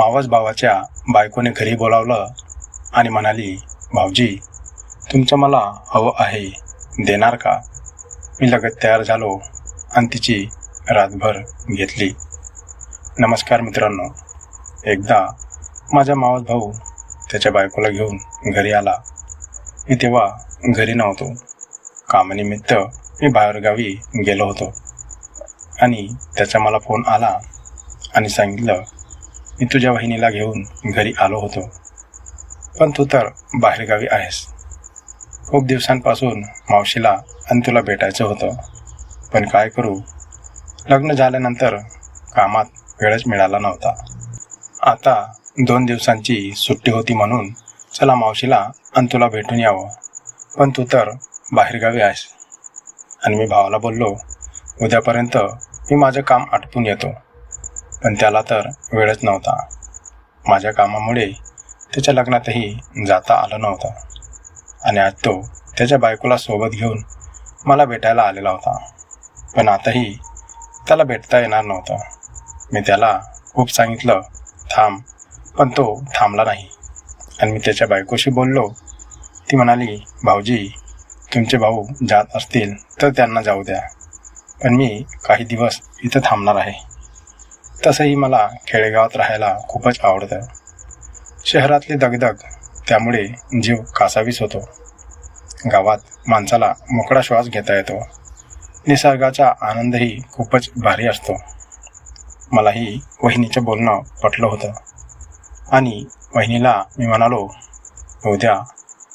मावस भावाच्या बायकोने घरी बोलावलं आणि म्हणाली, भाऊजी तुमचं मला हवं आहे, देणार का? मी लगेच तयार झालो आणि तिची रातभर घेतली. नमस्कार मित्रांनो. एकदा माझा मावस भाऊ त्याच्या बायकोला घेऊन घरी आला. मी तेव्हा घरी नव्हतो. कामानिमित्त मी बाहेरगावी गेलो होतो आणि त्याचा मला फोन आला आणि सांगितलं, मी तुझ्या वहिनीला घेऊन घरी आलो होतो, पण तू तर बाहेरगावी आहेस. खूप दिवसांपासून मावशीला आणि तुला भेटायचं होतं, पण काय करू, लग्न झाल्यानंतर कामात वेळच मिळाला नव्हता. आता 2 दिवसांची सुट्टी होती म्हणून चला मावशीला आणि तुला भेटून यावं, पण तू तर बाहेरगावी आहेस. आणि मी भावाला बोललो, उद्यापर्यंत मी माझं काम आटपून येतो, पण त्याला तर वेळच नव्हता. माझ्या कामामुळे त्याच्या लग्नातही जाता आलं नव्हतं आणि आज तो त्याच्या बायकोला सोबत घेऊन मला भेटायला आलेला होता, पण आताही त्याला भेटता येणार नव्हतं. मी त्याला खूप सांगितलं थांब, पण तो थांबला नाही आणि मी त्याच्या बायकोशी बोललो. ती म्हणाली, भाऊजी तुमचे भाऊ जात असतील तर त्यांना जाऊ द्या, पण मी काही दिवस इथं थांबणार आहे. तसंही मला खेडेगावात राहायला खूपच आवडतं. शहरातली दगदग त्यामुळे जीव कासावीस होतो. गावात माणसाला मोकळा श्वास घेता येतो. निसर्गाचा आनंदही खूपच भारी असतो. मलाही वहिनीचं बोलणं पटलं होतं आणि वहिनीला मी म्हणालो, उद्या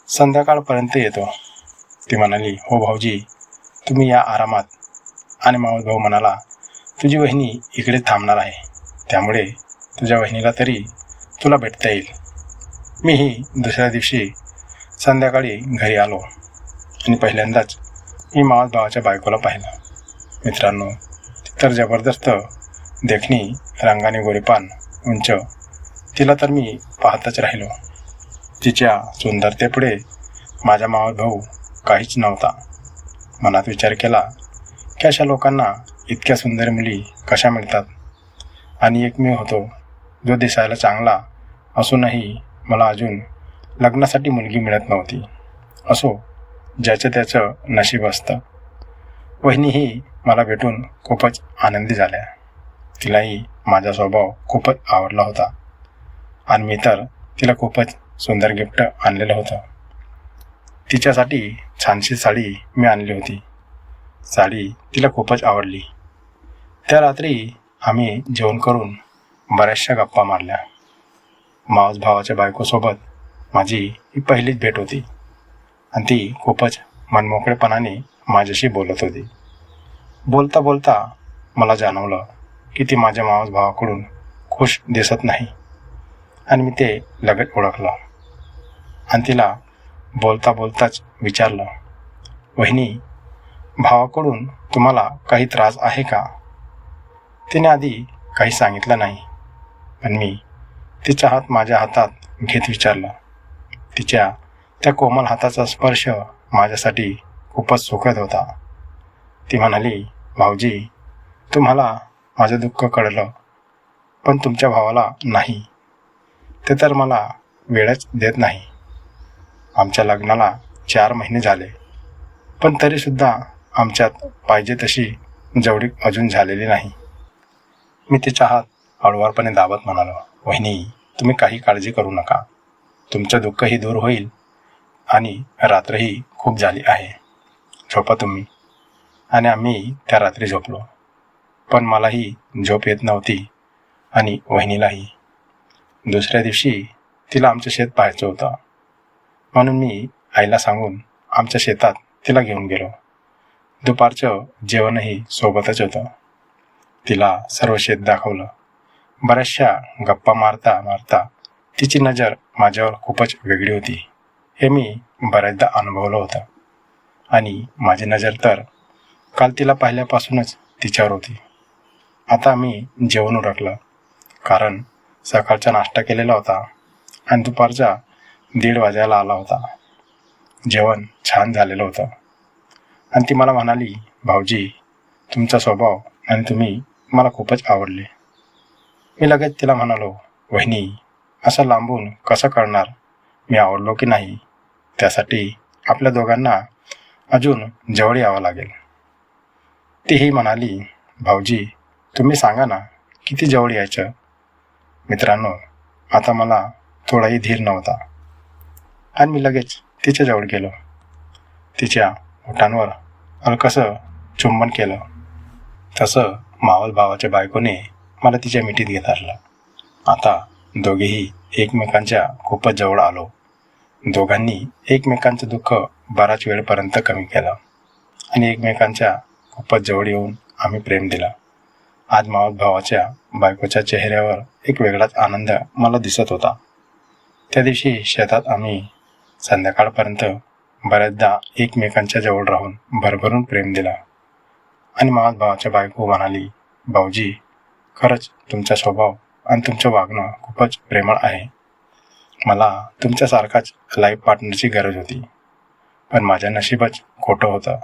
संध्याकाळपर्यंत येतो. ती म्हणाली, हो भाऊजी तुम्ही या आरामात. आणि मावस भाऊ म्हणाला, तुझी वहिनी इकडे थांबणार आहे, त्यामुळे तुझ्या वहिनीला तरी तुला भेटता येईल. मीही दुसऱ्या दिवशी संध्याकाळी घरी आलो आणि पहिल्यांदाच मी मावस भावाच्या बायकोला पाहिलं. मित्रांनो, ती तर जबरदस्त देखणी, रंगाने गोरेपान, उंच. तिला तर मी पाहतच राहिलो. तिच्या सुंदरतेपुढे माझा मावस भाऊ काहीच नव्हता. मनात विचार केला की अशा लोकांना इतक्या सुंदर मुली कशा मिळतात, आणि एक मी होतो जो दिसायला चांगला असूनही मला अजून लग्नासाठी मुलगी मिळत नव्हती. असो, ज्याचं त्याचं नशीब असतं. वहिनीही मला भेटून खूपच आनंदी झाल्या. तिलाही माझा स्वभाव खूपच आवडला होता आणि मी तर तिला खूपच सुंदर गिफ्ट आणलेलं होतं. तिच्यासाठी छानशी साडी मी आणली होती. साडी तिला खूपच आवडली. त्या रात्री आम्ही जेवण करून बऱ्याचशा गप्पा मारल्या. मावस भावाच्या बायकोसोबत माझी ही पहिलीच भेट होती आणि ती खूपच मनमोकळेपणाने माझ्याशी बोलत होती. बोलता बोलता मला जाणवलं की ती माझ्या मावस भावाकडून खुश दिसत नाही आणि मी ते लगेच ओळखलं आणि तिला बोलता बोलताच विचारलं, वहिनी भावाकडून तुम्हाला काही त्रास आहे का? तिने आधी काही सांगितलं नाही, पण मी तिचा हात माझ्या हातात घेत विचारलं. तिच्या त्या कोमल हाताचा स्पर्श माझ्यासाठी खूपच सुखद होता. ती म्हणाली, भाऊजी तुम्हाला माझं दुःख कळलं, पण तुमच्या भावाला नाही. ते तर मला वेळच देत नाही. आमच्या लग्नाला 4 महिने झाले, पण तरीसुद्धा आमच्यात पाहिजे तशी जवळीक अजून झालेली नाही. मी तिचा हात हळुवारपणे दाबत म्हणालो, वहिनी तुम्ही काही काळजी करू नका. तुमचं दुःखही दूर होईल आणि रात्रही खूप झाली आहे. झोपा तुम्ही. आणि आम्ही त्या रात्री झोपलो, पण मलाही झोप येत नव्हती आणि वहिनीलाही. दुसऱ्या दिवशी तिला आमचं शेत पाहायचं होतं, म्हणून मी आईला सांगून आमच्या शेतात तिला घेऊन गेलो. दुपारचं जेवणही सोबतच होतं. तिला सर्व शेत दाखवलं. बऱ्याचशा गप्पा मारता मारता तिची नजर माझ्यावर खूपच वेगळी होती, हे मी बऱ्याचदा अनुभवलं होतं. आणि माझी नजर तर काल तिला पाहिल्यापासूनच तिच्यावर होती. आता मी जेवण उरकलं, कारण सकाळचा नाश्ता केलेला होता आणि दुपारचा 1:30 वाजायला आला होता. जेवण छान झालेलं होतं आणि ती मला म्हणाली, भाऊजी तुमचा स्वभाव आणि तुम्ही मला खूपच आवडले. मी लगेच तिला म्हणालो, वहिनी, असं लांबून कसं कळणार मी आवडलो की नाही? त्यासाठी आपल्या दोघांना अजून जवळ यावं लागेल. तीही म्हणाली, भाऊजी तुम्ही सांगा ना किती जवळ यायचं? मित्रांनो, आता मला थोडाही धीर नव्हता आणि मी लगेच तिच्याजवळ गेलो. तिच्या ओठांवर हलकसं चुंबन केलं. तसं मावस भावाच्या बायकोने मला तिच्या मिठीत घेतलं. आता दोघेही एकमेकांच्या खूपच जवळ आलो. दोघांनी एकमेकांचं दुःख बराच वेळपर्यंत कमी केलं आणि एकमेकांच्या खूपच जवळ येऊन आम्ही प्रेम दिला. आज मावस भावाच्या बायकोच्या चेहऱ्यावर एक वेगळाच आनंद मला दिसत होता. त्या दिवशी शेतात आम्ही संध्याकाळपर्यंत बऱ्याचदा एकमेकांच्या जवळ राहून भरभरून प्रेम दिला आणि मावस भावाच्या बायको म्हणाली, भाऊजी खरंच तुमचा स्वभाव आणि तुमचं वागणं खूपच प्रेमळ आहे. मला तुमच्यासारखाच लाईफ पार्टनरची गरज होती, पण माझ्या नशीबच खोटं होतं.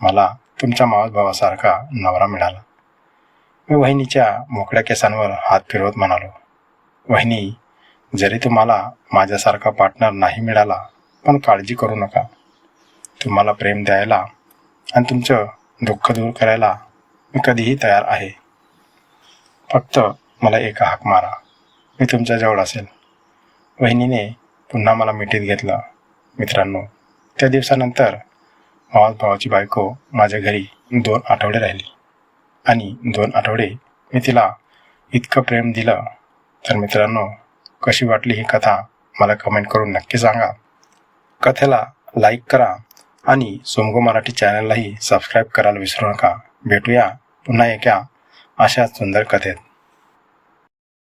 मला तुमच्या मावस भावासारखा नवरा मिळाला. मी वहिनीच्या मोकळ्या केसांवर हात फिरवत म्हणालो, वहिनी जरी तुम्हाला माझ्यासारखा पार्टनर नाही मिळाला पण काळजी करू नका. तुम्हाला प्रेम द्यायला आणि तुमचं दुःख दूर करायला मी कधीही तयार आहे. फक्त मला एक हाक मारा, मी तुमच्याजवळ असेल. वहिनीने पुन्हा मला मिठीत घेतलं. मित्रांनो, त्या दिवसानंतर मावस भावाची बायको माझ्या घरी 2 आठवडे राहिली आणि 2 आठवडे मी तिला इतकं प्रेम दिलं. तर मित्रांनो, कशी वाटली ही कथा मला कमेंट करून नक्की सांगा. कथेला लाईक करा आणि सोमगो मराठी चॅनललाही सबस्क्राईब करायला विसरू नका. भेटूया पुन्हा एका अशाच सुंदर कथेत.